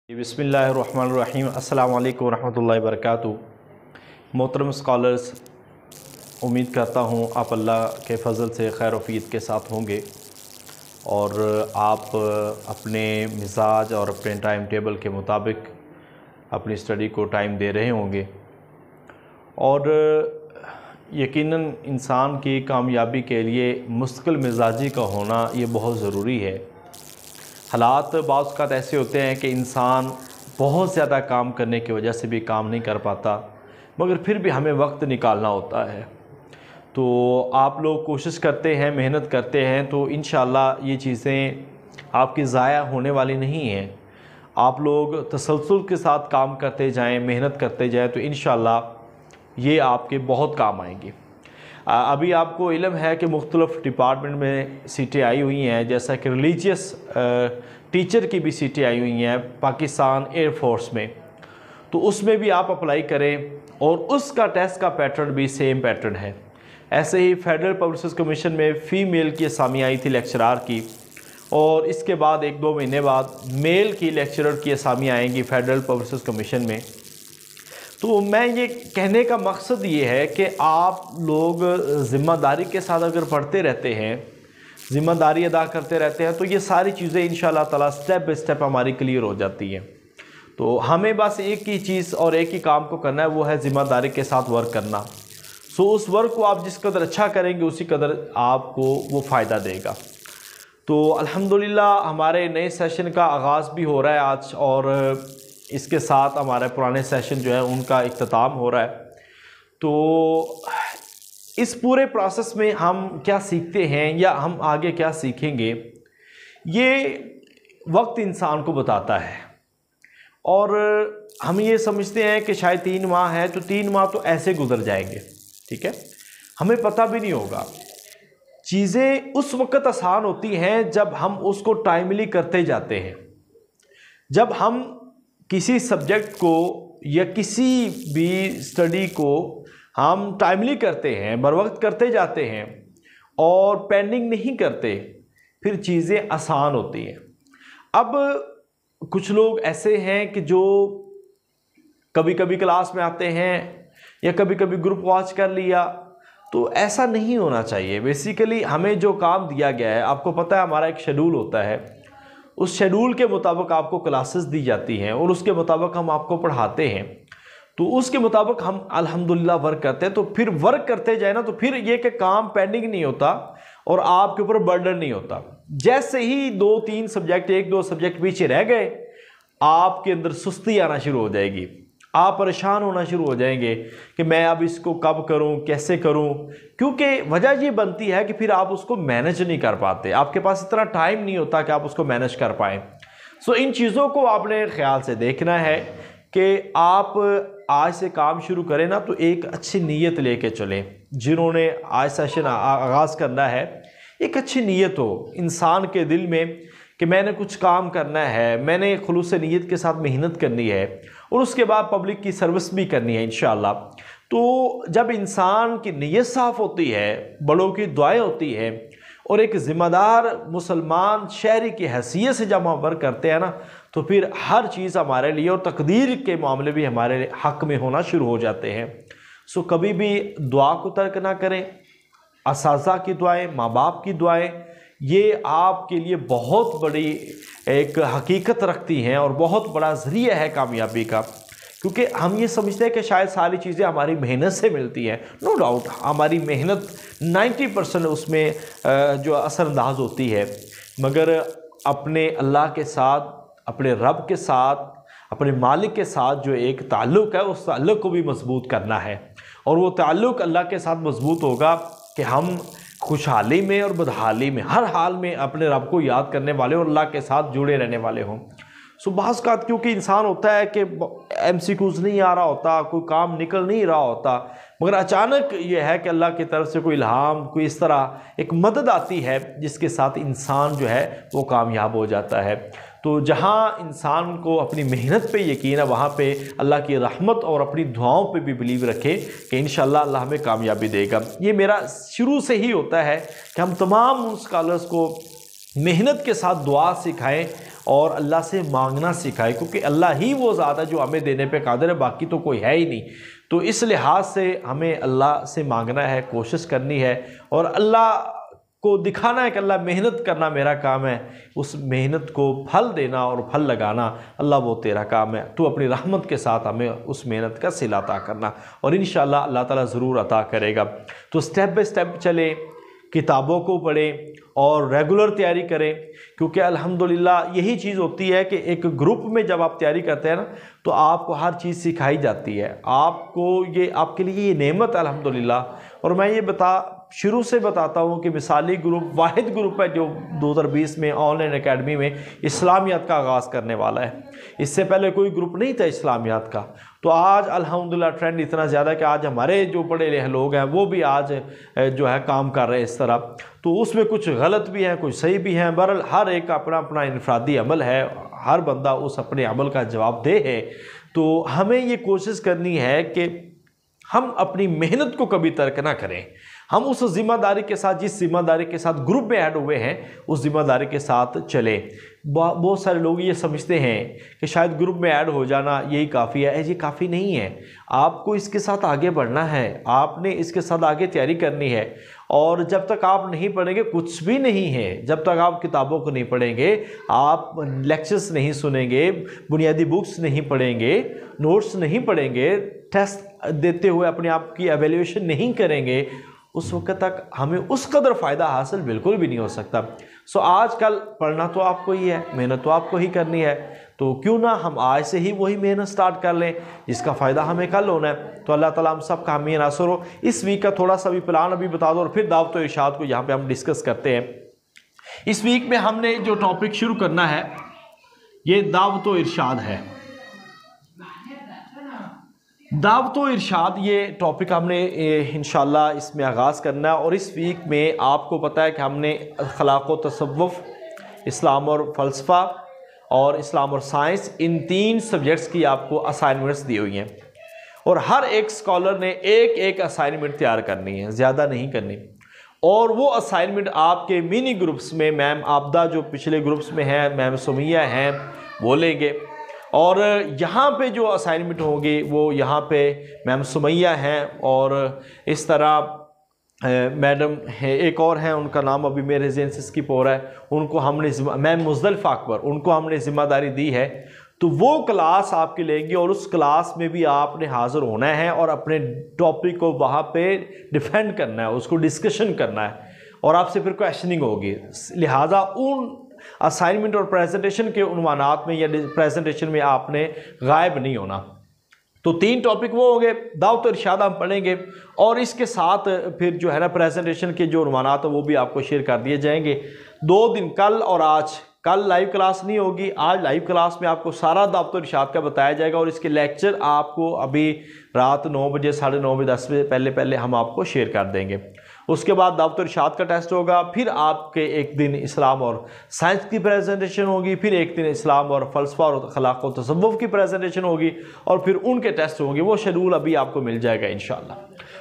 बिस्मिल्लाहिर्रहमानिर्रहीम। अस्सलाम वालेकुम रहमतुल्लाहि व बरकातुहू। मोहतरम स्कॉलर्स, उम्मीद करता हूँ आप अल्लाह के फ़ज़ल से खैर वफ़ीद के साथ होंगे और आप अपने मिजाज और अपने टाइम टेबल के मुताबिक अपनी स्टडी को टाइम दे रहे होंगे और यकीनन इंसान की कामयाबी के लिए मुस्तकिल मिजाजी का होना ये बहुत ज़रूरी है। हालात बाज़ औक़ात ऐसे होते हैं कि इंसान बहुत ज़्यादा काम करने की वजह से भी काम नहीं कर पाता, मगर फिर भी हमें वक्त निकालना होता है। तो आप लोग कोशिश करते हैं, मेहनत करते हैं, तो इंशाअल्लाह ये चीज़ें आपकी ज़ाया होने वाली नहीं हैं। आप लोग तसल्सल के साथ काम करते जाएं, मेहनत करते जाएं, तो इंशाअल्लाह ये आपके बहुत काम आएंगी। अभी आपको इल्म है कि मुख्तलिफ़ डिपार्टमेंट में सीटें आई हुई हैं, जैसा कि रिलीजियस टीचर की भी सीटें आई हुई हैं पाकिस्तान एयर फोर्स में, तो उसमें भी आप अप्लाई करें और उसका टेस्ट का पैटर्न भी सेम पैटर्न है। ऐसे ही फेडरल पब्लिक सर्विस कमीशन में फ़ीमेल की असामी आई थी लेक्चरार की, और इसके बाद 1-2 महीने बाद मेल की लेक्चरर की असामी आएंगी फेडरल पब्लिक सर्विस कमीशन में। तो मैं ये कहने का मकसद ये है कि आप लोग ज़िम्मेदारी के साथ अगर पढ़ते रहते हैं, ज़िम्मेदारी अदा करते रहते हैं, तो ये सारी चीज़ें इंशाअल्लाह ताला स्टेप बाय स्टेप हमारी क्लियर हो जाती हैं। तो हमें बस एक ही चीज़ और एक ही काम को करना है, वो है ज़िम्मेदारी के साथ वर्क करना। सो उस वर्क को आप जिस कदर अच्छा करेंगे उसी कदर आपको वो फ़ायदा देगा। तो अल्हम्दुलिल्लाह हमारे नए सेशन का आगाज़ भी हो रहा है आज, और इसके साथ हमारे पुराने सेशन जो है उनका इख्तिताम हो रहा है। तो इस पूरे प्रोसेस में हम क्या सीखते हैं या हम आगे क्या सीखेंगे, ये वक्त इंसान को बताता है। और हम ये समझते हैं कि शायद 3 माह है तो 3 माह तो ऐसे गुजर जाएंगे, ठीक है, हमें पता भी नहीं होगा। चीज़ें उस वक्त आसान होती हैं जब हम उसको टाइमली करते जाते हैं। जब हम किसी सब्जेक्ट को या किसी भी स्टडी को हम टाइमली करते हैं, बर वक्त करते जाते हैं और पेंडिंग नहीं करते, फिर चीज़ें आसान होती हैं। अब कुछ लोग ऐसे हैं कि जो कभी कभी क्लास में आते हैं या कभी कभी ग्रुप वॉच कर लिया, तो ऐसा नहीं होना चाहिए। बेसिकली हमें जो काम दिया गया है, आपको पता है हमारा एक शेड्यूल होता है, उस शेड्यूल के मुताबिक आपको क्लासेस दी जाती हैं और उसके मुताबिक हम आपको पढ़ाते हैं। तो उसके मुताबिक हम अल्हम्दुलिल्लाह वर्क करते हैं। तो फिर वर्क करते जाए ना, तो फिर ये कि काम पेंडिंग नहीं होता और आपके ऊपर बर्डन नहीं होता। जैसे ही 2-3 सब्जेक्ट, 1-2 सब्जेक्ट पीछे रह गए, आपके अंदर सुस्ती आना शुरू हो जाएगी, आप परेशान होना शुरू हो जाएंगे कि मैं अब इसको कब करूं, कैसे करूं, क्योंकि वजह ये बनती है कि फिर आप उसको मैनेज नहीं कर पाते, आपके पास इतना टाइम नहीं होता कि आप उसको मैनेज कर पाएँ। सो इन चीज़ों को आपने ख्याल से देखना है कि आप आज से काम शुरू करें ना, तो एक अच्छी नीयत लेके चलें। जिन्होंने आज सेशन आगाज़ करना है, एक अच्छी नीयत हो इंसान के दिल में कि मैंने कुछ काम करना है, मैंने खुलूस नीयत के साथ मेहनत करनी है और उसके बाद पब्लिक की सर्विस भी करनी है इंशाअल्लाह। तो जब इंसान की नीयत साफ़ होती है, बड़ों की दुआएं होती हैं और एक ज़िम्मेदार मुसलमान शहरी की हैसियत से जब हम वर्क करते हैं ना, तो फिर हर चीज़ हमारे लिए और तकदीर के मामले भी हमारे हक़ में होना शुरू हो जाते हैं। सो कभी भी दुआ को तर्क ना करें। असाज़ा की दुआएं, माँ बाप की दुआएं, ये आपके लिए बहुत बड़ी एक हकीकत रखती हैं और बहुत बड़ा ज़रिया है कामयाबी का। क्योंकि हम ये समझते हैं कि शायद सारी चीज़ें हमारी मेहनत से मिलती हैं। नो डाउट हमारी मेहनत 90% उसमें जो असरअंदाज होती है, मगर अपने अल्लाह के साथ, अपने रब के साथ, अपने मालिक के साथ जो एक ताल्लुक़ है, उस ताल्लुक़ को भी मजबूत करना है। और वो ताल्लुक़ अल्लाह के साथ मजबूत होगा कि हम खुशहाली में और बदहाली में, हर हाल में अपने रब को याद करने वाले और अल्लाह के साथ जुड़े रहने वाले हों। सो बाज़ औक़ात क्योंकि इंसान होता है कि MCQs नहीं आ रहा होता, कोई काम निकल नहीं रहा होता, मगर अचानक ये है कि अल्लाह की तरफ से कोई इल्हाम, कोई इस तरह एक मदद आती है जिसके साथ इंसान जो है वो कामयाब हो जाता है। तो जहाँ इंसान को अपनी मेहनत पे यकीन है, वहाँ पे अल्लाह की रहमत और अपनी दुआओं पे भी बिलीव रखे कि इंशाअल्लाह अल्लाह हमें कामयाबी देगा। ये मेरा शुरू से ही होता है कि हम तमाम उन स्कॉलर्स को मेहनत के साथ दुआ सिखाएं और अल्लाह से मांगना सिखाएं, क्योंकि अल्लाह ही वो ज़ात है जो हमें देने पे कादिर है, बाकी तो कोई है ही नहीं। तो इस लिहाज से हमें अल्लाह से मांगना है, कोशिश करनी है और अल्लाह को दिखाना है कि अल्लाह मेहनत करना मेरा काम है, उस मेहनत को फल देना और फल लगाना अल्लाह वो तेरा काम है, तू अपनी रहमत के साथ हमें उस मेहनत का सिला अता करना और इंशाअल्लाह अल्लाह ताला ज़रूर अता करेगा। तो स्टेप बाय स्टेप चले, किताबों को पढ़ें और रेगुलर तैयारी करें, क्योंकि अल्हम्दुलिल्लाह यही चीज़ होती है कि एक ग्रुप में जब आप तैयारी करते हैं ना तो आपको हर चीज़ सिखाई जाती है, आपको ये आपके लिए ये नेमत है अल्हम्दुलिल्लाह। और मैं ये शुरू से बताता हूँ कि मिसाली ग्रुप वाहिद ग्रुप है जो 2020 में ऑनलाइन एकेडमी में इस्लामियात का आगाज़ करने वाला है। इससे पहले कोई ग्रुप नहीं था इस्लामियात का। तो आज अल्हम्दुलिल्लाह ट्रेंड इतना ज़्यादा है कि आज हमारे जो पढ़े लिखे लोग हैं वो भी आज जो है काम कर रहे हैं इस तरह। तो उसमें कुछ गलत भी हैं, कुछ सही भी हैं, बहरहाल हर एक का अपना अपना इनफरादी अमल है, हर बंदा उस अपने अमल का जवाबदेह है। तो हमें ये कोशिश करनी है कि हम अपनी मेहनत को कभी तर्क ना करें, हम उस ज़िम्मेदारी के साथ, जिस ज़िम्मेदारी के साथ ग्रुप में ऐड हुए हैं उस ज़िम्मेदारी के साथ चलें। बहुत सारे लोग ये समझते हैं कि शायद ग्रुप में ऐड हो जाना यही काफ़ी है। ये काफ़ी नहीं है, आपको इसके साथ आगे बढ़ना है, आपने इसके साथ आगे तैयारी करनी है। और जब तक आप नहीं पढ़ेंगे कुछ भी नहीं है, जब तक आप किताबों को नहीं पढ़ेंगे, आप लेक्चर्स नहीं सुनेंगे, बुनियादी बुक्स नहीं पढ़ेंगे, नोट्स नहीं पढ़ेंगे, टेस्ट देते हुए अपने आप की एवेल्यूएशन नहीं करेंगे, उस वक्त तक हमें उस कदर फ़ायदा हासिल बिल्कुल भी नहीं हो सकता। सो आजकल पढ़ना तो आपको ही है, मेहनत तो आपको ही करनी है, तो क्यों ना हम आज से ही वही मेहनत स्टार्ट कर लें जिसका फ़ायदा हमें कल होना है। तो अल्लाह ताला हम सब का हामी नासर हो। इस वीक का थोड़ा सा भी प्लान अभी बता दो और फिर दावत इरशाद को यहाँ पे हम डिस्कस करते हैं। इस वीक में हमने जो टॉपिक शुरू करना है ये दावत इरशाद है। दावत इरशाद ये टॉपिक हमने इंशाल्लाह इसमें आगाज़ करना है। और इस वीक में आपको पता है कि हमने अखलाक व तसव्वुफ़, इस्लाम और फ़लसफ़ा और इस्लाम और साइंस, इन 3 सब्जेक्ट्स की आपको असाइनमेंट्स दी हुई हैं और हर एक स्कॉलर ने एक एक असाइनमेंट तैयार करनी है, ज़्यादा नहीं करनी। और वो असाइनमेंट आपके मिनी ग्रुप्स में मैम आबदा जो पिछले ग्रुप्स में हैं, मैम सुमैया हैं, वो लेंगे। और यहाँ पे जो असाइनमेंट होंगे वो यहाँ पे मैम सुमैया हैं और इस तरह मैडम है एक और हैं, उनका नाम अभी मेरे ज़हन से स्किप हो रहा है, उनको हमने मैम मुज़्ज़लिफ़ा अकबर, उनको हमने ज़िम्मेदारी दी है। तो वो क्लास आपकी लेंगी और उस क्लास में भी आपने हाज़िर होना है और अपने टॉपिक को वहाँ पे डिफेंड करना है, उसको डिस्कशन करना है और आपसे फिर क्वेश्चनिंग होगी। लिहाजा उन असाइनमेंट और प्रेजेंटेशन के उन्वानात में या प्रेजेंटेशन में आपने गायब नहीं होना। तो 3 टॉपिक वो होंगे, दावत इरशाद हम पढ़ेंगे और इसके साथ फिर जो है ना प्रेजेंटेशन के जो उन्वानात है वो भी आपको शेयर कर दिए जाएंगे। 2 दिन, कल और आज। कल लाइव क्लास नहीं होगी, आज लाइव क्लास में आपको सारा दावत इरशाद का बताया जाएगा और इसके लेक्चर आपको अभी रात 9 बजे, 9:30 बजे, 10 बजे पहले हम आपको शेयर कर देंगे। उसके बाद दावत इरशाद का टेस्ट होगा, फिर आपके एक दिन इस्लाम और साइंस की प्रेजेंटेशन होगी, फिर एक दिन इस्लाम और फ़लसफ़ा और अखलाक व तसव्वुफ़ की प्रेजेंटेशन होगी और फिर उनके टेस्ट होंगे। वो शेड्यूल अभी आपको मिल जाएगा इंशाअल्लाह।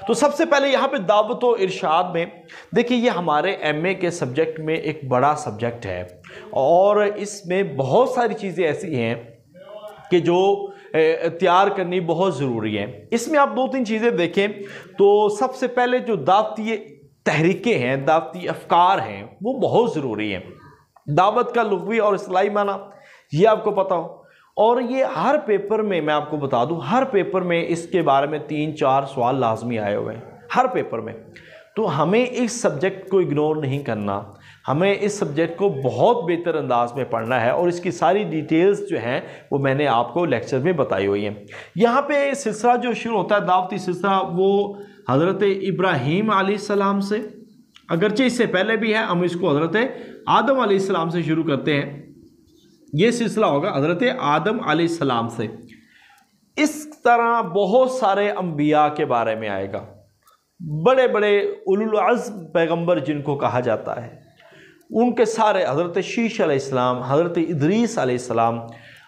तो सबसे पहले यहाँ पे दावत इरशाद में देखिए, ये हमारे MA के सब्जेक्ट में एक बड़ा सब्जेक्ट है और इसमें बहुत सारी चीज़ें ऐसी हैं कि जो तैयार करनी बहुत ज़रूरी है। इसमें आप 2-3 चीज़ें देखें तो सबसे पहले जो दावती तहरीकें हैं, दावती अफकार हैं, वो बहुत ज़रूरी हैं। दावत का लुग़वी और इस्लाही माना ये आपको पता हो और ये हर पेपर में, मैं आपको बता दूं, हर पेपर में इसके बारे में 3-4 सवाल लाजमी आए हुए हैं हर पेपर में। तो हमें इस सब्जेक्ट को इग्नोर नहीं करना, हमें इस सब्जेक्ट को बहुत बेहतर अंदाज में पढ़ना है और इसकी सारी डिटेल्स जो हैं वो मैंने आपको लेक्चर में बताई हुई हैं। यहाँ पे सिलसिला जो शुरू होता है दावती सिलसिला, वो हज़रत इब्राहीम अलैहिस्सलाम से, अगरचे इससे पहले भी है, हम इसको हज़रत आदम अलैहिस्सलाम से शुरू करते हैं। ये सिलसिला होगा हज़रत आदम अलैहिस्सलाम से। इस तरह बहुत सारे अंबिया के बारे में आएगा, बड़े बड़े उलुल अज़्म पैगंबर जिनको कहा जाता है, उनके सारे, हज़रत शीश अलैहिस्सलाम, हज़रत इदरीस अलैहिस्सलाम,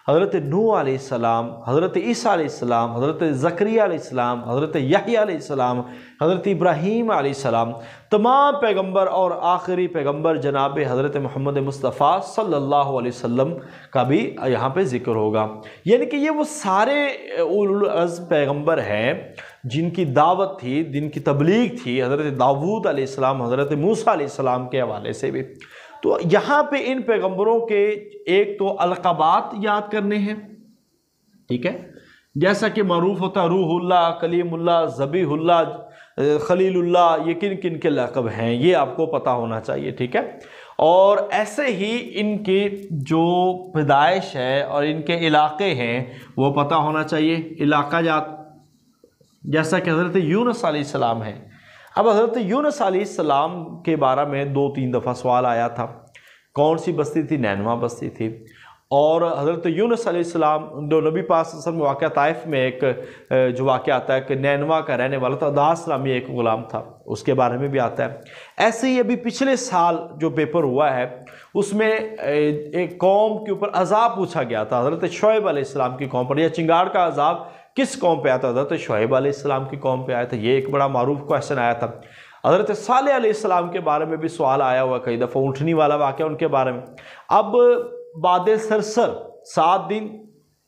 हज़रत नूह अलैहिस्सलाम, हज़रत ईसा अलैहिस्सलाम, हज़रत ज़करिया अलैहिस्सलाम, हज़रत यहया अलैहिस्सलाम, हज़रत इब्राहीम अलैहिस्सलाम, तमाम पैगंबर और आखिरी पैगंबर जनाब हज़रत मोहम्मद मुस्तफ़ा सल्लल्लाहु अलैहि वसल्लम का भी यहाँ पे ज़िक्र होगा। यानी कि ये वो सारे उलुल अज़्म पैगंबर हैं जिनकी दावत थी, जिनकी तबलीग थी हज़रत दाऊद अलैहिस्सलाम, हज़रत मूसा अलैहिस्सलाम के हवाले से भी। तो यहाँ पे इन पैगंबरों के एक तो अलक़ाबात याद करने हैं, ठीक है, जैसा कि मरूफ होता है रूहुल्लाह, कलीमुल्लाह, ज़बीहुल्लाह, खलीलुल्लाह, ये किन किन के लक़ब हैं ये आपको पता होना चाहिए, ठीक है। और ऐसे ही इनकी जो पैदाइश है और इनके इलाके हैं वो पता होना चाहिए, इलाका जात, जैसा कि हज़रत यूनुस अलैहिस्सलाम है। अब हज़रत यूनुस अलैहिस्सलाम के बारे में 2-3 दफ़ा सवाल आया था। कौन सी बस्ती थी? नैनवा बस्ती थी। और हज़रत यूनुस अलैहिस्सलाम जो नबी पाक सल्लल्लाहु अलैहि वसल्लम वाक़या ताइफ में एक जो वाक़या आता है कि नैनवा का रहने वाला था, दास नामी एक गुलाम था, उसके बारे में भी आता है। ऐसे ही अभी पिछले साल जो पेपर हुआ है उसमें एक कौम के ऊपर अज़ाब पूछा गया था, हज़रत शुएब अलैहिस्सलाम की कौम पर, या चिंगार का अज़ाब किस कौम पे आया था? हज़रत शुएब अलैहिस्सलाम की कौम पे आया था। ये एक बड़ा मारूफ क्वेश्चन आया था। हज़रत सालेह अलैहिस्सलाम के बारे में भी सवाल आया हुआ कई दफ़ा, ऊँटनी वाला वाक़या उनके बारे में। अब बाद सरसर 7 दिन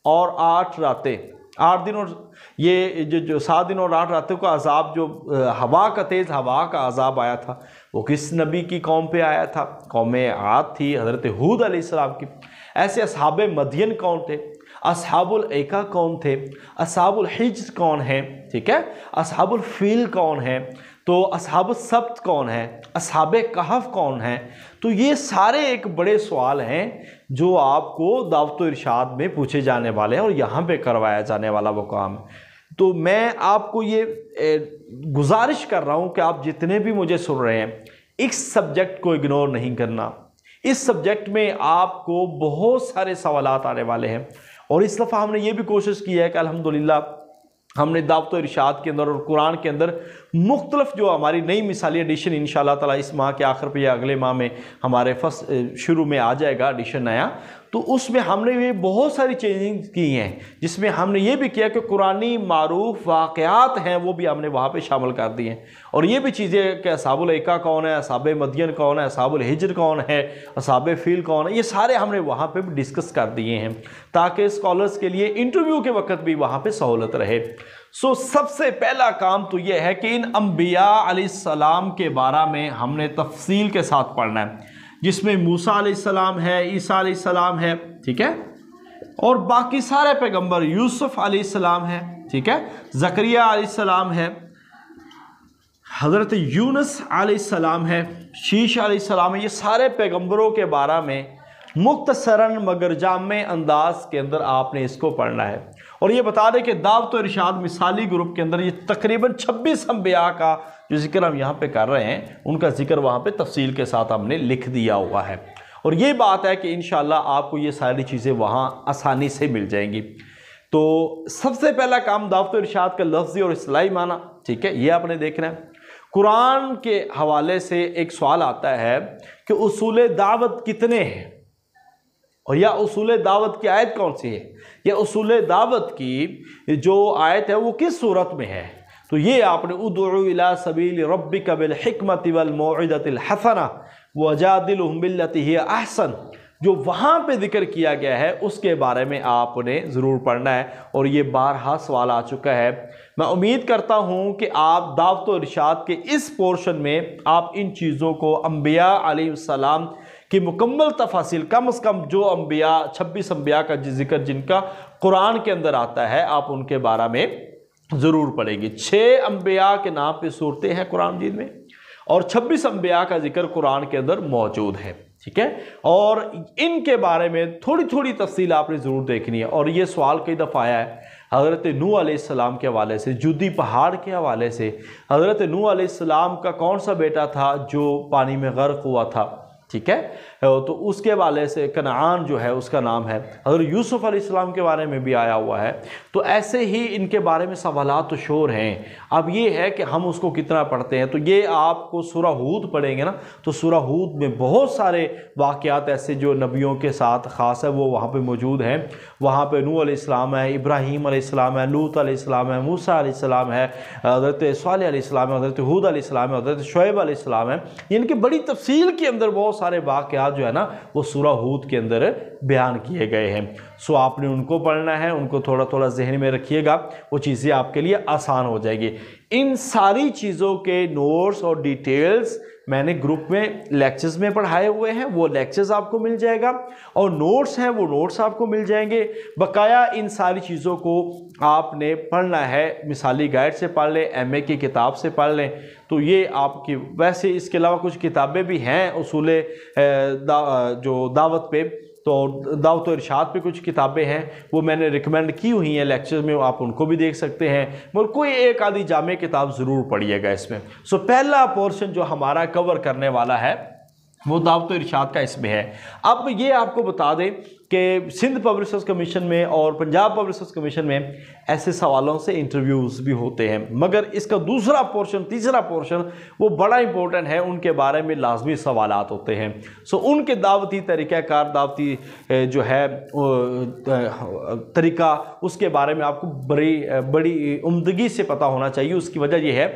और 8 रातें, 8 दिन और ये जो 7 दिन और 8 रातों का अज़ाब, जो हवा का तेज़ हवा का अज़ाब आया था, वो किस नबी की कौम पे आया था? कौम आद थी, हज़रत हूद अलैहिस्सलाम की। ऐसे असहाब मदियन कौन थे? असहाबुल ऐका कौन थे? असहाबुल हिज्र कौन है? ठीक है, असहाबुल फील कौन है? तो असहाबुल सब्त कौन है? असहाबे कहफ कौन है? तो ये सारे एक बड़े सवाल हैं जो आपको दावत इरशाद में पूछे जाने वाले हैं और यहाँ पे करवाया जाने वाला वो काम है। तो मैं आपको ये गुजारिश कर रहा हूँ कि आप जितने भी मुझे सुन रहे हैं, इस सब्जेक्ट को इग्नोर नहीं करना। इस सब्जेक्ट में आपको बहुत सारे सवालात आने वाले हैं और इस दफ़ा हमने ये भी कोशिश की है कि अल्हम्दुलिल्लाह हमने दावत इरशाद के अंदर और कुरान के अंदर मुख्तलिफ जो हमारी नई मिसाली एडिशन इंशाअल्लाह ताला इस माह के आखिर पे या अगले माह में हमारे शुरू में आ जाएगा एडिशन नया, तो उसमें हमने ये बहुत सारी चेंजिंग की हैं, जिसमें हमने ये भी किया कि कुरानी मारूफ वाक़यात हैं वो भी हमने वहाँ पे शामिल कर दिए हैं। और ये भी चीज़ें कि असहाबुल ऐका कौन है, असहाब मदियन कौन है, असहाबुल हिज्र कौन है, असहाब फील कौन है, ये सारे हमने वहाँ पे भी डिस्कस कर दिए हैं ताकि स्कॉलर्स के लिए इंटरव्यू के वक्त भी वहाँ पे सहूलत रहे। सो सबसे पहला काम तो ये है कि इन अम्बिया अलैहिस्सलाम के बारे में हमने तफसील के साथ पढ़ना है, जिसमें मूसा अलैहिस्सलाम है, ईसा अलैहिस्सलाम है, ठीक है, और बाकी सारे पैगंबर, यूसुफ अलैहिस्सलाम है, ठीक है, ज़करिया अलैहिस्सलाम है, हज़रत यूनुस अलैहिस्सलाम है, शीश अलैहिस्सलाम है। ये सारे पैगंबरों के बारे में मुख्तसरन मगर जामे अंदाज के अंदर आपने इसको पढ़ना है। और ये बता दें कि दावत और इरशाद मिसाली ग्रुप के अंदर ये तकरीबन 26 अम्बिया का जो जिक्र हम यहाँ पे कर रहे हैं, उनका जिक्र वहाँ पे तफसील के साथ हमने लिख दिया हुआ है। और ये बात है कि इंशाअल्लाह आपको ये सारी चीज़ें वहाँ आसानी से मिल जाएंगी। तो सबसे पहला काम दावत और इरशाद का लफ्ज़ी और इस्तिलाही माना, ठीक है, ये आपने देखना है। कुरान के हवाले से एक सवाल आता है कि उसूल दावत कितने हैं, और या उसूल दावत की आयत कौन सी है, या उसूल दावत की जो आयत है वो किस सूरत में है। तो ये आपने उदउ इला सबील रब्बिका बिल हिकमति वल मौइदतिल हसना वजादिलहुम बिल्लती हिय अहसन, जो वहाँ पे जिक्र किया गया है उसके बारे में आपने ज़रूर पढ़ना है। और ये बारहा सवाल आ चुका है। मैं उम्मीद करता हूँ कि आप दावत और इरशाद के इस पोर्शन में आप इन चीज़ों को अम्बिया अलैहिस्सलाम की मुकम्मल तफासिल, कम से कम जो अम्बिया 26 अम्बिया का जिक्र जिनका कुरान के अंदर आता है, आप उनके बारे में ज़रूर पढ़ेंगे। 6 अम्बिया के नाम पे सूरतें हैं कुरान मजीद में और 26 अम्बिया का जिक्र कुरान के अंदर मौजूद है, ठीक है। और इनके बारे में थोड़ी थोड़ी तफसील आपने ज़रूर देखनी है। और ये सवाल कई दफ़ा आया है हज़रत नूह अलैहिस्सलाम के हवाले से, जुदी पहाड़ के हवाले से, हज़रत नूह अलैहिस्सलाम का कौन सा बेटा था जो पानी में गर्क हुआ था, ठीक है। तो उसके वाले से कनान जो है उसका नाम है, हज़रत यूसुफ अलैहिस्सलाम के बारे में भी आया हुआ है। तो ऐसे ही इनके बारे में सवालात तो शोर हैं। अब ये है कि हम उसको कितना पढ़ते हैं। तो ये आपको सूरह हूद पढ़ेंगे ना, तो सूरह हूद में बहुत सारे वाक़यात ऐसे जो नबियों के साथ ख़ास है वो वहाँ पे मौजूद हैं। वहाँ पे नूह अलैहिस्सलाम है, इब्राहीम अलैहिस्सलाम है, लूत अलैहिस्सलाम है, मूसा अलैहिस्सलाम है, हज़रत सालेह अलैहिस्सलाम है, हज़रत हूद अलैहिस्सलाम है, हज़रत शुएब अलैहिस्सलाम है। इनकी बड़ी तफसील के अंदर बहुत सारे वाक़यात जो है ना वो सूरह हूद के अंदर बयान किए गए हैं। सो आपने उनको पढ़ना है, उनको थोड़ा थोड़ा जहन में रखिएगा, वो चीज़ें आपके लिए आसान हो जाएगी। इन सारी चीज़ों के नोट्स और डिटेल्स मैंने ग्रुप में लेक्चर्स में पढ़ाए हुए हैं, वो लेक्चर्स आपको मिल जाएगा, और नोट्स हैं वो नोट्स आपको मिल जाएंगे। बकाया इन सारी चीज़ों को आपने पढ़ना है, मिसाली गाइड से पढ़ लें, एमए की किताब से पढ़ लें। तो ये आपकी, वैसे इसके अलावा कुछ किताबें भी हैं उसूले जो दावत पे, तो दावत और इरशाद पे कुछ किताबें हैं, वो मैंने रिकमेंड की हुई हैं लेक्चर में, आप उनको भी देख सकते हैं। मगर कोई एक आधी जामे किताब ज़रूर पढ़िएगा इसमें। सो पहला पोर्शन जो हमारा कवर करने वाला है वो दावत और इरशाद का इसमें है। अब ये आपको बता दें कि सिंध पब्लिक सर्विस कमीशन में और पंजाब पब्लिक सर्विस कमीशन में ऐसे सवालों से इंटरव्यूज़ भी होते हैं, मगर इसका दूसरा पोर्शन, तीसरा पोर्शन वो बड़ा इंपॉर्टेंट है, उनके बारे में लाजमी सवालात होते हैं। सो उनके दावती तरीक़ाकार, दावती जो है तरीक़ा, उसके बारे में आपको बड़ी उम्दगी से पता होना चाहिए। उसकी वजह यह है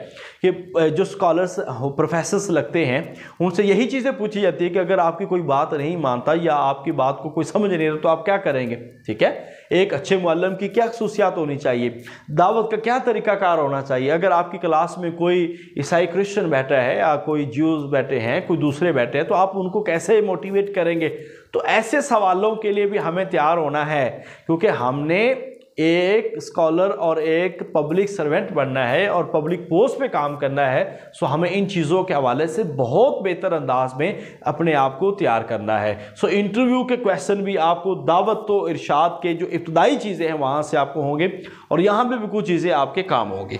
कि जो स्कॉलर्स प्रोफेसर्स लगते हैं उनसे यही चीज़ें पूछी जाती है कि अगर आपकी कोई बात नहीं मानता या आपकी बात को कोई समझ नहीं रहा तो आप क्या करेंगे। ठीक है, एक अच्छे मुअल्लिम की क्या खसूसियात होनी चाहिए, दावत का क्या तरीक़ाकार होना चाहिए। अगर आपकी क्लास में कोई ईसाई क्रिश्चियन बैठा है या कोई ज्यूज़ बैठे हैं, कोई दूसरे बैठे हैं, तो आप उनको कैसे मोटिवेट करेंगे। तो ऐसे सवालों के लिए भी हमें तैयार होना है, क्योंकि हमने एक स्कॉलर और एक पब्लिक सर्वेंट बनना है और पब्लिक पोस्ट पे काम करना है। सो हमें इन चीज़ों के हवाले से बहुत बेहतर अंदाज में अपने आप को तैयार करना है। सो इंटरव्यू के क्वेश्चन भी आपको दावत तो इरशाद के जो इब्तदाई चीज़ें हैं वहाँ से आपको होंगे, और यहाँ पे भी कुछ चीज़ें आपके काम होंगी।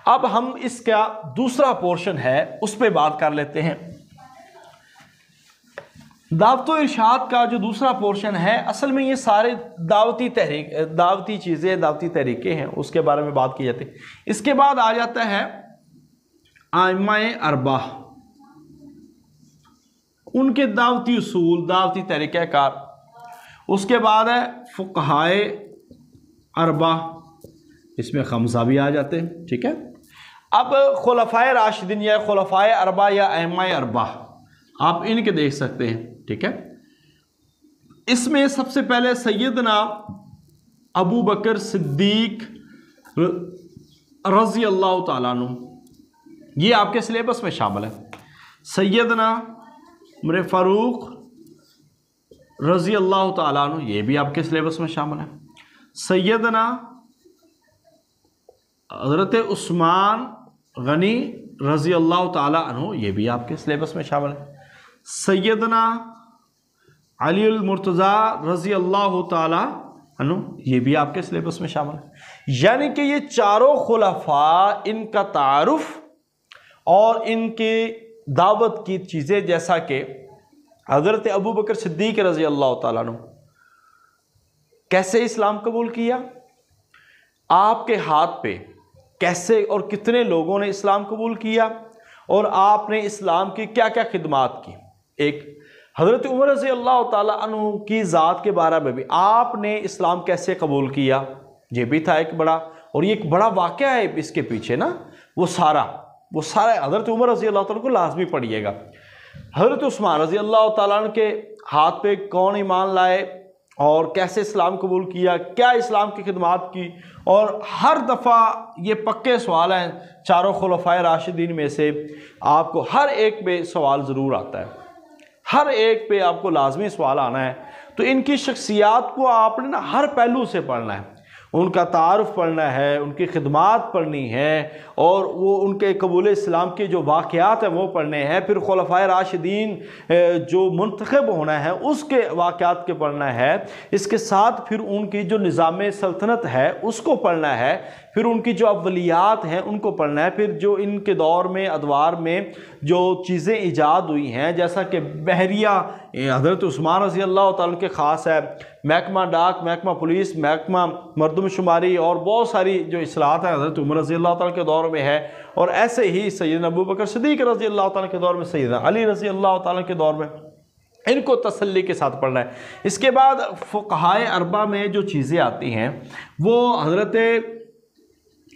अब हम इसका दूसरा पोर्शन है उस पर बात कर लेते हैं। दावत व इरशाद का जो दूसरा पोर्शन है, असल में ये सारे दावती चीज़ें, दावती तरीक़े हैं, उसके बारे में बात की जाती है। इसके बाद आ जाता है आइम्माए अरबा, उनके दावती उसूल, दावती तरीक़ाकार। उसके बाद है फ़ुक़हाए अरबा, इसमें खमसा भी आ जाते हैं। ठीक है, अब खुलफ़ाए राशिदीन या खुलफ़ाए अरबा या आइम्माए अरबा आप इनके देख सकते हैं। ठीक है, इसमें सबसे पहले सैयदना अबू बकर सिद्दीक रज़ी अल्लाह ताला अन्हु, ये आपके सिलेबस में शामिल है। सैयदना उमर फ़ारूक रज़ी अल्लाह ताला अन्हु, ये भी आपके सिलेबस में शामिल है। सैयदना हज़रत उस्मान गनी रज़ी अल्लाह ताला अन्हु, ये भी आपके सिलेबस में शामिल है। सैयदना अली अल मुर्तज़ा रज़ी अल्लाह ताला अन्हु, ये भी आपके सिलेबस में शामिल है। यानी कि ये चारों खुलफा, इनका तारुफ और इनके दावत की चीज़ें, जैसा कि हज़रत अबू बकर सिद्दीक रज़ी अल्लाह ताला अन्हु कैसे इस्लाम कबूल किया, आपके हाथ पे कैसे और कितने लोगों ने इस्लाम कबूल किया, और आपने इस्लाम की क्या क्या खिदमात की। एक हज़रत उमर रज़ी अल्लाह ताला अन्हु की ज़ात के बारे में भी, आपने इस्लाम कैसे कबूल किया, ये भी था एक बड़ा, और ये एक बड़ा वाक़या है इसके पीछे ना, वो सारा हज़रत उमर रज़ी अल्लाह ताला को लाजमी पढ़िएगा। हज़रत उस्मान रज़ी अल्लाह ताला अन्हु के हाथ पे कौन ईमान लाए और कैसे इस्लाम कबूल किया, क्या इस्लाम की खिदमत की। और हर दफ़ा ये पक्के सवाल हैं चारों खुलफ़ाए राशिदीन में से, आपको हर एक पे सवाल ज़रूर आता है, हर एक पे आपको लाजमी सवाल आना है। तो इनकी शख्सियात को आपने ना हर पहलू से पढ़ना है, उनका तारुफ़ पढ़ना है, उनकी खिदमत पढ़नी है, और वो उनके कबूल इस्लाम के जो वाक़यात हैं वो पढ़ने हैं। फिर खुलफ़ाए राशिदीन जो मुंतखब होना है उसके वाक़यात के पढ़ना है। इसके साथ फिर उनकी जो निज़ाम सल्तनत है उसको पढ़ना है फिर उनकी जो अव्वलियात हैं उनको पढ़ना है, फिर जो इनके दौर में अदवार में जो चीज़ें ईजाद हुई हैं जैसा कि बहरिया हज़रत उस्मान रज़ी अल्लाह तआला के ख़ास है, महकमा डाक, महकमा पुलिस, महकमा मरदमशुमारी और बहुत सारी जो इस्लाहत है हज़रत उमर रज़ी अल्लाह तआला के दौर में है, और ऐसे ही सैयदना अबू बकर सिद्दीक़ रज़ी अल्लाह तआला के दौर में, सैयदना अली रज़ी अल्लाह तआला के दौर में, इनको तसल्ली के साथ पढ़ना है। इसके बाद फ़ुक़हाए अरबा में जो चीज़ें आती हैं वो हज़रत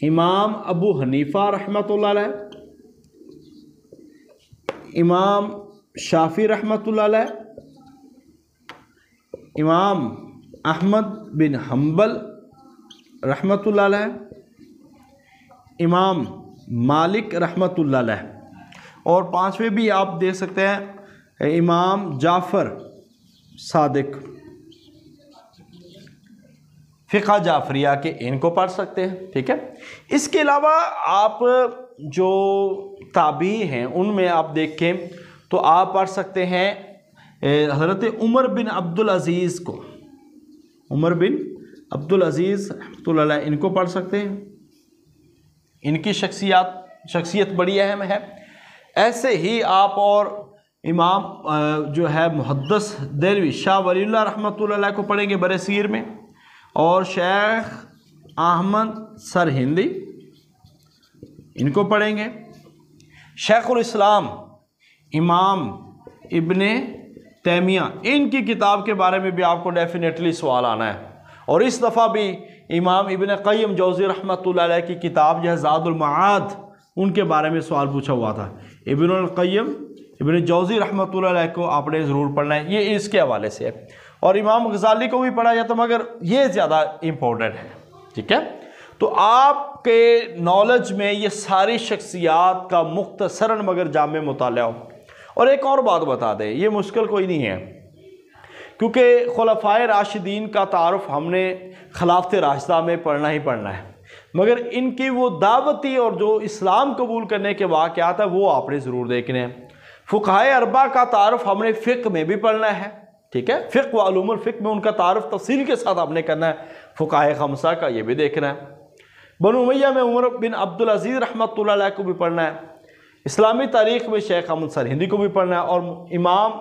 इमाम अबू हनीफ़ा रहमतुल्लाह अलैह, इमाम शाफ़ी रहमतुल्लाह अलैह, इमाम अहमद बिन हम्बल रहमतुल्लाह अलैह, इमाम मालिक रहमतुल्लाह अलैह, और पांचवें भी आप देख सकते हैं इमाम जाफ़र सादिक फ़िक़्ह जाफ़रिया के, इनको पढ़ सकते हैं। ठीक है, इसके अलावा आप जो ताबी हैं उनमें आप देखें तो आप पढ़ सकते हैं हज़रत उमर बिन अब्दुल अज़ीज़ को, उमर बिन अब्दुल अज़ीज़ रहमतुल्लाह अलैह, इनको पढ़ सकते हैं। इनकी शख्सियत बड़ी अहम है। ऐसे ही आप और इमाम जो है मुहद्दिस देलवी शाह वलीउल्लाह रहमतुल्लाह अलैह को पढ़ेंगे बरसीर में, और शेख अहमद सरहिंदी, इनको पढ़ेंगे। शेखुल इस्लाम इमाम इब्ने तैमिया, इनकी किताब के बारे में भी आपको डेफिनेटली सवाल आना है, और इस दफ़ा भी इमाम इब्ने क़य्यिम जौज़ी रहमतुल्लाह अलैह की किताब जो है ज़ादुल मआद, उनके बारे में सवाल पूछा हुआ था। इब्नुल क़य्यिम इब्ने जौज़ी रहमतुल्लाह अलैह को आपने ज़रूर पढ़ना है, ये इसके हवाले से है। और इमाम गज़ाली को भी पढ़ा जाता मगर ये ज़्यादा इम्पोर्टेंट है। ठीक है, तो आपके नॉलेज में ये सारी शख्सियात का मुख्तसरन मगर जामे मुताला हो। और एक और बात बता दें, ये मुश्किल कोई नहीं है, क्योंकि खुलफ़ाए राशिदीन का तारुफ हमने खिलाफत राशिदा में पढ़ना ही पढ़ना है, मगर इनकी वो दावती और जो इस्लाम कबूल करने के वाक़यात है वो आपने ज़रूर देखने हैं। फ़ुक़हाए अरबा का तारुफ हमने फ़िक़्ह में भी पढ़ना है। ठीक है, फ़िक़्ह व उलूमुल फ़िक़्ह में उनका तारुफ तफ़सील के साथ आपने करना है। फ़ुक़हाए ख़मसा का ये भी देखना है। बनु उमय्या में उमर बिन अब्दुल अज़ीज़ रहमतुल्लाह अलैह को भी पढ़ना है। इस्लामी तारीख़ में शेख अहमद सरहिंदी को भी पढ़ना है, और इमाम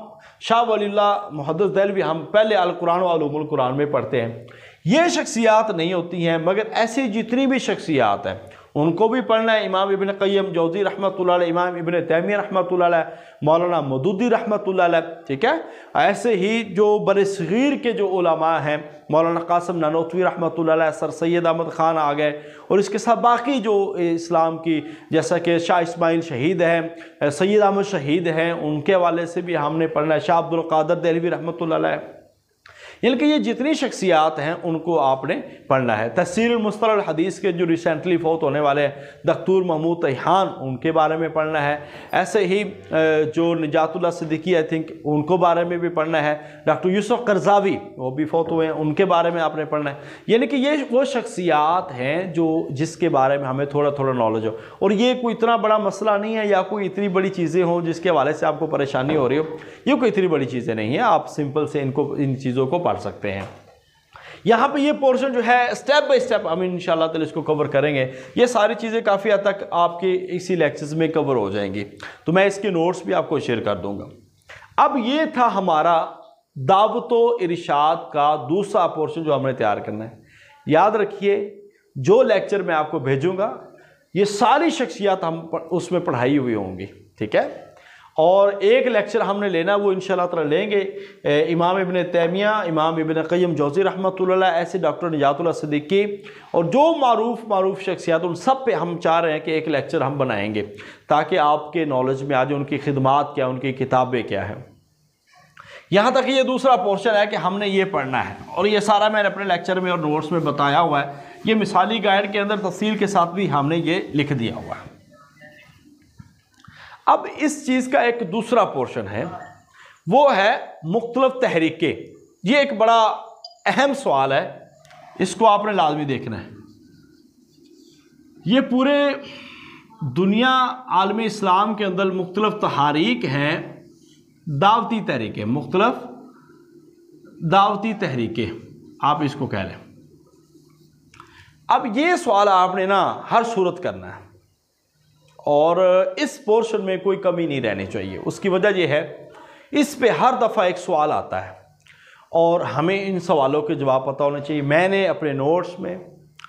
शाह वलीउल्लाह मुहद्दिस देलवी हम पहले अल कुरान व उलूमुल कुरान में पढ़ते हैं। ये शख्सियात नहीं होती हैं, मगर ऐसी जितनी भी शख्सियात हैं उनको भी पढ़ना है। इमाम इब्ने क़य्यिम जौज़ी रहमतुल्लाह अलैह, इमाम इब्ने तैमिया रहमतुल्लाह अलैह, मौलाना मौदूदी रहमतुल्लाह अलैह। ठीक है, ऐसे ही जो बरसग़ीर के जो उलमा हैं, मौलाना कासिम नानोतवी रहमतुल्लाह अलैह, सर सैयद अहमद ख़ान आ गए, और इसके साथ बाकी जो इस्लाम की जैसा कि शाह इस्माइल शहीद हैं, सैयद अहमद शहीद हैं, उनके हवाले से भी हमने पढ़ना है। शाह अब्दुल क़ादिर देहलवी रहमतुल्लाह अलैह, यानी कि ये जितनी शख्सियात हैं उनको आपने पढ़ना है। तफसीरुल मुस्तलह हदीस के जो रिसेंटली फौत होने वाले हैं दक्तूर महमूद तैहान, उनके बारे में पढ़ना है। ऐसे ही जो निजातुल्लाह सिद्दीकी आई थिंक उनको बारे में भी पढ़ना है। डॉक्टर यूसुफ करज़ावी वो भी फौत हुए हैं, उनके बारे में आपने पढ़ना है। यानी कि ये वो शख्सियात हैं जो जिसके बारे में हमें थोड़ा थोड़ा नॉलेज हो, और ये कोई इतना बड़ा मसला नहीं है या कोई इतनी बड़ी चीज़ें हों जिसके हवाले से आपको परेशानी हो रही हो। ये कोई इतनी बड़ी चीज़ें नहीं है, आप सिंपल से इन चीज़ों को पढ़ सकते हैं। यहाँ पे ये पोर्शन जो है स्टेप बाय स्टेप हम इंशाल्लाह ताला इसको कवर करेंगे। ये सारी चीज़ें काफ़ी हद तक आपके इसी लेक्चर्स में कवर हो जाएंगी, तो मैं इसके नोट्स भी आपको शेयर कर दूंगा। अब ये था हमारा दावतो इरशाद का दूसरा पोर्शन जो हमने तैयार करना है। याद रखिए, जो लेक्चर मैं आपको भेजूंगा ये सारी शख्सियात हम उसमें पढ़ाई हुई होंगी। ठीक है, और एक लेक्चर हमने लेना वो इंशाल्लाह ताला लेंगे इमाम इब्ने तैमिया, इमाम इब्ने क़य्यिम जौज़ी रहमतुल्लाह अलैह, ऐसे डॉक्टर निजातुल्लाह सिद्दीकी, और जो मारूफ शख्सियात उन सब पे हम चाह रहे हैं कि एक लेक्चर हम बनाएंगे ताकि आपके नॉलेज में आज उनकी खिदमात क्या, उनकी किताबें क्या है। यहाँ तक ये दूसरा पोर्शन है कि हमने ये पढ़ना है, और ये सारा मैंने अपने लेक्चर में और नोट्स में बताया हुआ है। ये मिसाली गाइड के अंदर तफसील के साथ भी हमने ये लिख दिया हुआ है। अब इस चीज़ का एक दूसरा पोर्शन है, वो है मुख्तलिफ तहरीकें। ये एक बड़ा अहम सवाल है, इसको आपने लाजमी देखना है। ये पूरे दुनिया आलम इस्लाम के अंदर मुख्तलिफ तहरीक हैं, दावती तहरीकें, मुख्तलिफ दावती तहरीकें आप इसको कह लें। अब ये सवाल आपने ना हर सूरत करना है और इस पोर्शन में कोई कमी नहीं रहनी चाहिए। उसकी वजह यह है, इस पे हर दफ़ा एक सवाल आता है और हमें इन सवालों के जवाब पता होने चाहिए। मैंने अपने नोट्स में,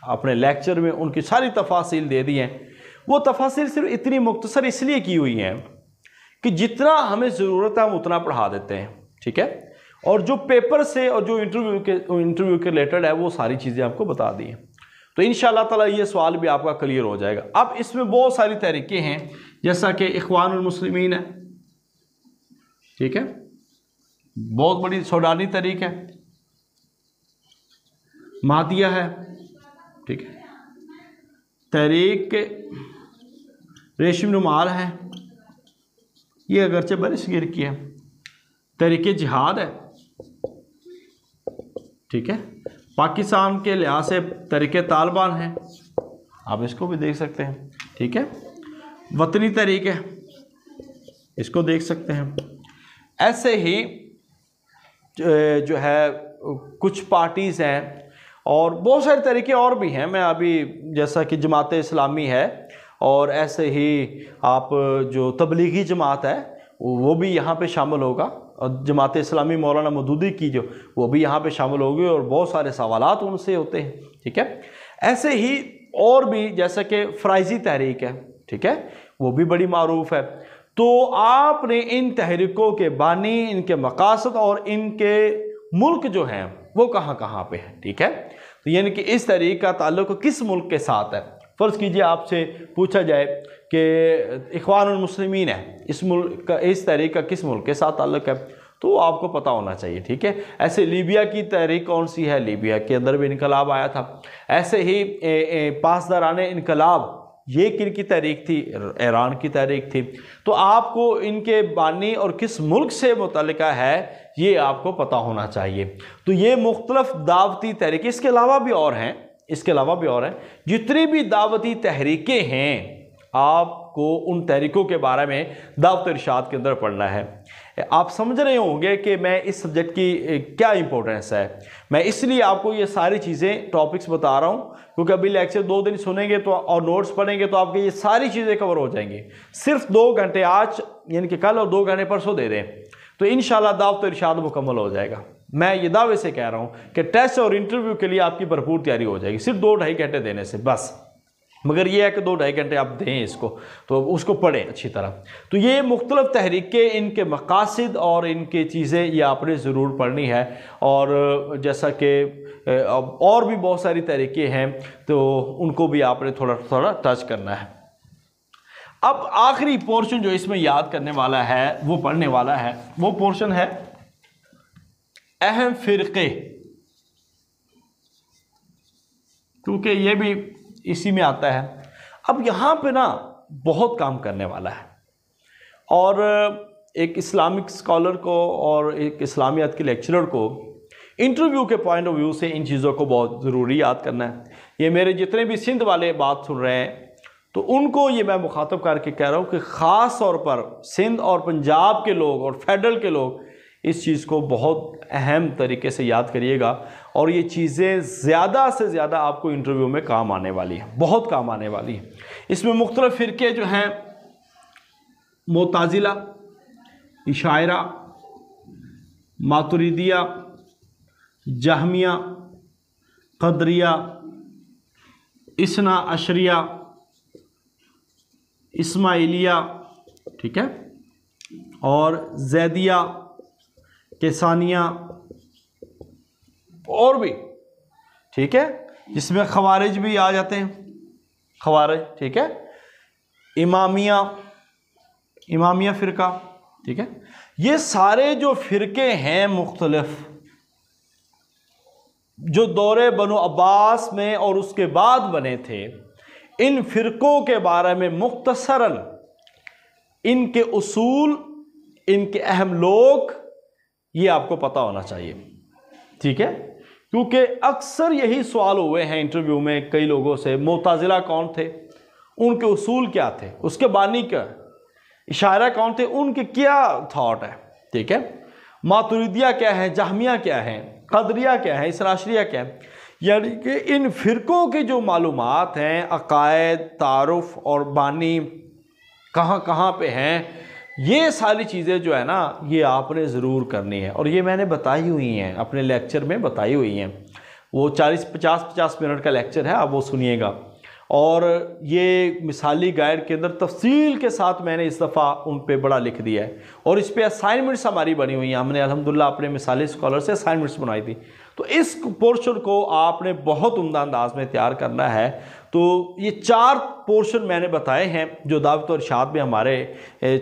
अपने लेक्चर में उनकी सारी तफासिल दे दी हैं। वो तफासिल सिर्फ इतनी मुख्तसर इसलिए की हुई हैं कि जितना हमें ज़रूरत है हम उतना पढ़ा देते हैं, ठीक है। और जो पेपर से और जो इंटरव्यू के रिलेटेड है वो सारी चीज़ें आपको बता दी हैं। तो इंशाअल्लाह ताला ये सवाल भी आपका क्लियर हो जाएगा। अब इसमें बहुत सारी तरीके हैं, जैसा कि इख्वानुल मुस्लिमीन है, ठीक है, बहुत बड़ी सोडानी तहरीक है, मादिया है, ठीक है, तहरीक रेशम नुमाल है, ये अगरचे बरसगीर की है, तहरीक जिहाद है, ठीक है, पाकिस्तान के लिहाज से तहरीक तालिबान है, आप इसको भी देख सकते हैं, ठीक है, वतनी तहरीक है, इसको देख सकते हैं। ऐसे ही जो है कुछ पार्टीज़ हैं और बहुत सारे तरीके और भी हैं। मैं अभी जैसा कि जमात इस्लामी है और ऐसे ही आप जो तबलीगी जमात है वो भी यहाँ पे शामिल होगा और जमात इस्लामी मौलाना मदूदी की जो वो भी यहाँ पे शामिल होगी और बहुत सारे सवालात उनसे होते हैं, ठीक है। ऐसे ही और भी जैसा कि फ़राइज़ी तहरीक है, ठीक है, वो भी बड़ी मारूफ है। तो आपने इन तहरीकों के बानी, इनके मकासद और इनके मुल्क जो हैं वो कहाँ कहाँ पे हैं, ठीक है। तो यानी कि इस तहरीक का ताल्लुक किस मुल्क के साथ है। फ़र्ज़ कीजिए आपसे पूछा जाए कि इख्वानुल मुस्लिमीन है, इस मुल्क का, इस तहरीक का किस मुल्क के साथ ताल्लुक है, तो आपको पता होना चाहिए, ठीक है। ऐसे लीबिया की तहरीक कौन सी है, लीबिया के अंदर भी इनकलाब आया था। ऐसे ही पासदाराने इनकलाब, ये किन की तहरीक थी, ईरान की तहरीक थी। तो आपको इनके बानी और किस मुल्क से मुतल्लिका है ये आपको पता होना चाहिए। तो ये मुख्तलिफ दावती तहरीक, इसके अलावा भी और हैं, इसके अलावा भी और हैं। जितनी भी दावती तहरीकें हैं आपको उन तहरीकों के बारे में दावत इरशाद के अंदर पढ़ना है। आप समझ रहे होंगे कि मैं इस सब्जेक्ट की क्या इंपॉर्टेंस है। मैं इसलिए आपको ये सारी चीज़ें टॉपिक्स बता रहा हूँ क्योंकि अभी लेक्चर 2 दिन सुनेंगे तो और नोट्स पढ़ेंगे तो आपके ये सारी चीज़ें कवर हो जाएंगी। सिर्फ 2 घंटे आज यानी कि कल और 2 घंटे परसों दे दें तो इंशाल्लाह दावत इरशाद मुकम्मल हो जाएगा। मैं ये दावे से कह रहा हूँ कि टेस्ट और इंटरव्यू के लिए आपकी भरपूर तैयारी हो जाएगी सिर्फ 2-2.5 घंटे देने से बस। मगर ये है कि 2-2.5 घंटे आप दें इसको, तो उसको पढ़ें अच्छी तरह। तो ये मुख्तलिफ तहरीकें, इनके मकासद और इनकी चीज़ें ये आपने ज़रूर पढ़नी है। और जैसा कि और भी बहुत सारी तहरीकें हैं तो उनको भी आपने थोड़ा थोड़ा टच करना है। अब आखिरी पोर्शन जो इसमें याद करने वाला है, वो पढ़ने वाला है, वो पोर्शन है अहम फ़िरक़े, क्योंकि ये भी इसी में आता है। अब यहाँ पे ना बहुत काम करने वाला है और एक इस्लामिक स्कॉलर को और एक इस्लामियात के लेक्चरर को इंटरव्यू के पॉइंट ऑफ व्यू से इन चीज़ों को बहुत ज़रूरी याद करना है। ये मेरे जितने भी सिंध वाले बात सुन रहे हैं तो उनको ये मैं मुखातब करके कह रहा हूँ कि ख़ास तौर पर सिंध और पंजाब के लोग और फेडरल के लोग इस चीज़ को बहुत अहम तरीके से याद करिएगा और ये चीज़ें ज़्यादा से ज़्यादा आपको इंटरव्यू में काम आने वाली है, बहुत काम आने वाली है। इसमें मुख्तलिफ फ़िरके जो हैं मुताज़िला, इशायरा, मातुरिदिया, जहमिया, क़दरिया, इसना अशरिया, इस्माइलिया, ठीक है, और ज़ैदिया, केसानिया और भी, ठीक है, जिसमें खवारिज भी आ जाते हैं, खवारिज, ठीक है, इमामिया फ़िरका, ठीक है। ये सारे जो फ़िरके हैं मुख्तलिफ जो दौरे बनु अब्बास में और उसके बाद बने थे, इन फ़िरक़ों के बारे में मुख्तसरन इनके उसूल, इनके अहम लोग, ये आपको पता होना चाहिए, ठीक है। क्योंकि अक्सर यही सवाल हुए हैं इंटरव्यू में कई लोगों से, मुताज़िला कौन थे, उनके उसूल क्या थे, उसके बानी क्या, इशारा कौन थे, उनके क्या थॉट है, ठीक है। मातुरिदिया क्या है, जहमिया क्या है, क़दरिया क्या है, इसना अशरिया क्या है। यानी कि इन फ़िरक़ों की जो मालूमात हैं, अक़ायद, तारुफ़ और बानी कहाँ कहाँ पे हैं, ये सारी चीज़ें जो है ना ये आपने ज़रूर करनी है। और ये मैंने बताई हुई हैं, अपने लेक्चर में बताई हुई हैं। वो 50 मिनट का लेक्चर है, आप वो सुनिएगा। और ये मिसाली गाइड के अंदर तफसील के साथ मैंने इस दफ़ा उन पे बड़ा लिख दिया है। और इस पे असाइनमेंट्स हमारी बनी हुई हैं, हमने अल्हम्दुलिल्लाह अपने मिसाली स्कॉलर से असाइनमेंट्स बनाई थी। तो इस पोर्शन को आपने बहुत उम्दा अंदाज में तैयार करना है। तो ये 4 पोर्शन मैंने बताए हैं जो दावत और इरशाद में हमारे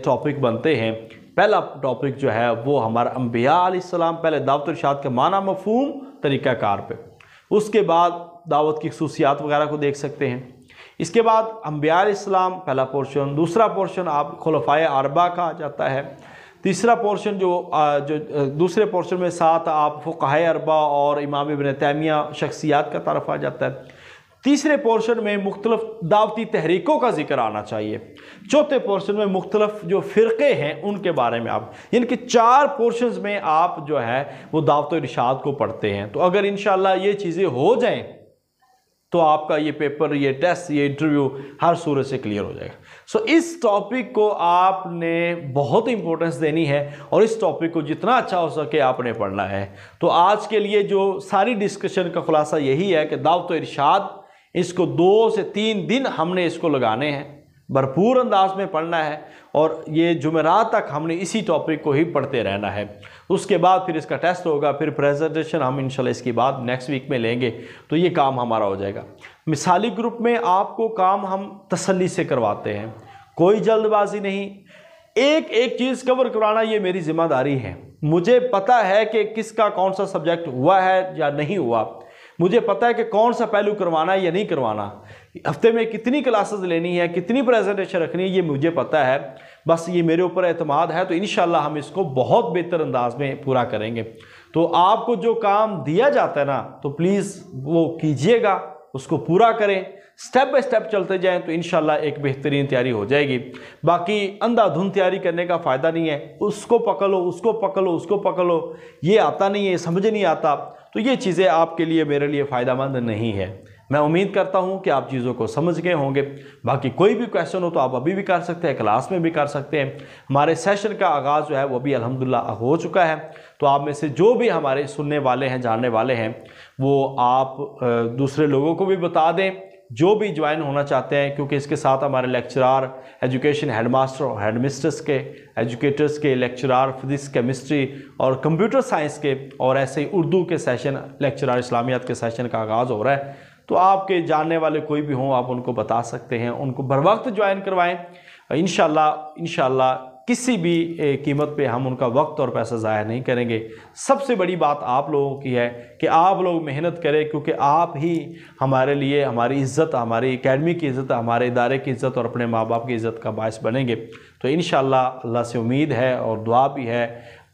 टॉपिक बनते हैं। पहला टॉपिक जो है वो हमारा अंबिया अलैहिस्सलाम, पहले दावत और इरशाद के माना, मफ़हूम, तरीक़ाकार पे। उसके बाद दावत की खुसूसियात वगैरह को देख सकते हैं। इसके बाद अंबिया अलैहिस्सलाम पहला पोर्शन, दूसरा पोर्शन आप खुलफ़ाए अरबा कहा जाता है। तीसरा पोर्शन जो दूसरे पोर्शन में 7 आप फ़ुक़हाए अरबा और इमाम इब्न तैमिया शख्सियात का तारफ़ आ जाता है। तीसरे पोर्शन में मुख्तलिफ़ दावती तहरीकों का जिक्र आना चाहिए। चौथे पोर्शन में मुख्तलिफ़ जो फ़िरक़े हैं उनके बारे में आप, यानी कि 4 पोर्शंस में आप जो है वो दावत और इरशाद को पढ़ते हैं। तो अगर इंशाअल्लाह ये चीज़ें हो जाएं तो आपका ये पेपर, ये टेस्ट, ये इंटरव्यू हर सूरत से क्लियर हो जाएगा। सो इस टॉपिक को आपने बहुत इंपॉर्टेंस देनी है और इस टॉपिक को जितना अच्छा हो सके आपने पढ़ना है। तो आज के लिए जो सारी डिस्कशन का खुलासा यही है कि दावत और इरशाद, इसको 2 से 3 दिन हमने इसको लगाने हैं, भरपूर अंदाज में पढ़ना है और ये जुमेरात तक हमने इसी टॉपिक को ही पढ़ते रहना है। उसके बाद फिर इसका टेस्ट होगा, फिर प्रेजेंटेशन हम इंशाल्लाह इसके बाद नेक्स्ट वीक में लेंगे, तो ये काम हमारा हो जाएगा। मिसाली ग्रुप में आपको काम हम तसल्ली से करवाते हैं, कोई जल्दबाजी नहीं, एक एक चीज़ कवर कराना ये मेरी ज़िम्मेदारी है। मुझे पता है कि किसका कौन सा सब्जेक्ट हुआ है या नहीं हुआ, मुझे पता है कि कौन सा पहलू करवाना है या नहीं करवाना, हफ्ते में कितनी क्लासेस लेनी है, कितनी प्रेजेंटेशन रखनी है, ये मुझे पता है। बस ये मेरे ऊपर एतमाद है, तो इंशाल्लाह हम इसको बहुत बेहतर अंदाज में पूरा करेंगे। तो आपको जो काम दिया जाता है ना, तो प्लीज़ वो कीजिएगा, उसको पूरा करें, स्टेप बाय स्टेप चलते जाएं, तो इंशाल्लाह एक बेहतरीन तैयारी हो जाएगी। बाकी अंधाधुंध तैयारी करने का फ़ायदा नहीं है, उसको पकड़ लो, उसको पकड़ लो, उसको पकड़ लो, ये आता नहीं है, समझ नहीं आता, तो ये चीज़ें आपके लिए, मेरे लिए फ़ायदेमंद नहीं है। मैं उम्मीद करता हूं कि आप चीज़ों को समझ गए होंगे। बाकी कोई भी क्वेश्चन हो तो आप अभी भी कर सकते हैं, क्लास में भी कर सकते हैं। हमारे सेशन का आगाज़ जो है वो भी अल्हम्दुलिल्लाह हो चुका है। तो आप में से जो भी हमारे सुनने वाले हैं, जानने वाले हैं, वो आप दूसरे लोगों को भी बता दें जो भी ज्वाइन होना चाहते हैं, क्योंकि इसके साथ हमारे लेक्चरार, एजुकेशन हेडमास्टर और हेडमिस्ट्रेस के, एजुकेटर्स के, लेक्चरार फिजिक्स, केमिस्ट्री और कंप्यूटर साइंस के, और ऐसे ही उर्दू के सेशन, लेक्चरार इस्लामियात के सेशन का आगाज़ हो रहा है। तो आपके जानने वाले कोई भी हों, आप उनको बता सकते हैं, उनको बर वक्त ज्वाइन करवाएँ। इंशाल्लाह किसी भी कीमत पे हम उनका वक्त और पैसा ज़ाया नहीं करेंगे। सबसे बड़ी बात आप लोगों की है कि आप लोग मेहनत करें, क्योंकि आप ही हमारे लिए, हमारी इज़्ज़त, हमारी एकेडमी की इज़्ज़त, हमारे इदारे की इज़्ज़त और अपने माँ बाप की इज़्ज़त का बायस बनेंगे। तो इंशाल्लाह अल्लाह से उम्मीद है और दुआ भी है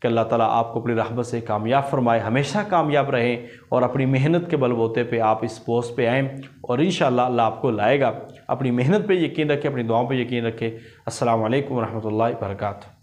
कि अल्लाह ताला आपको अपनी रहमत से कामयाब फरमाए, हमेशा कामयाब रहें और अपनी मेहनत के बलबूते पे आप इस पोस्ट पे आएँ और इंशाल्लाह अल्लाह आपको लाएगा। अपनी मेहनत पे यकीन रखें, अपनी दुआओं पे यकीन रखें। अस्सलामु अलैकुम व रहमतुल्लाहि व बरकातुहू।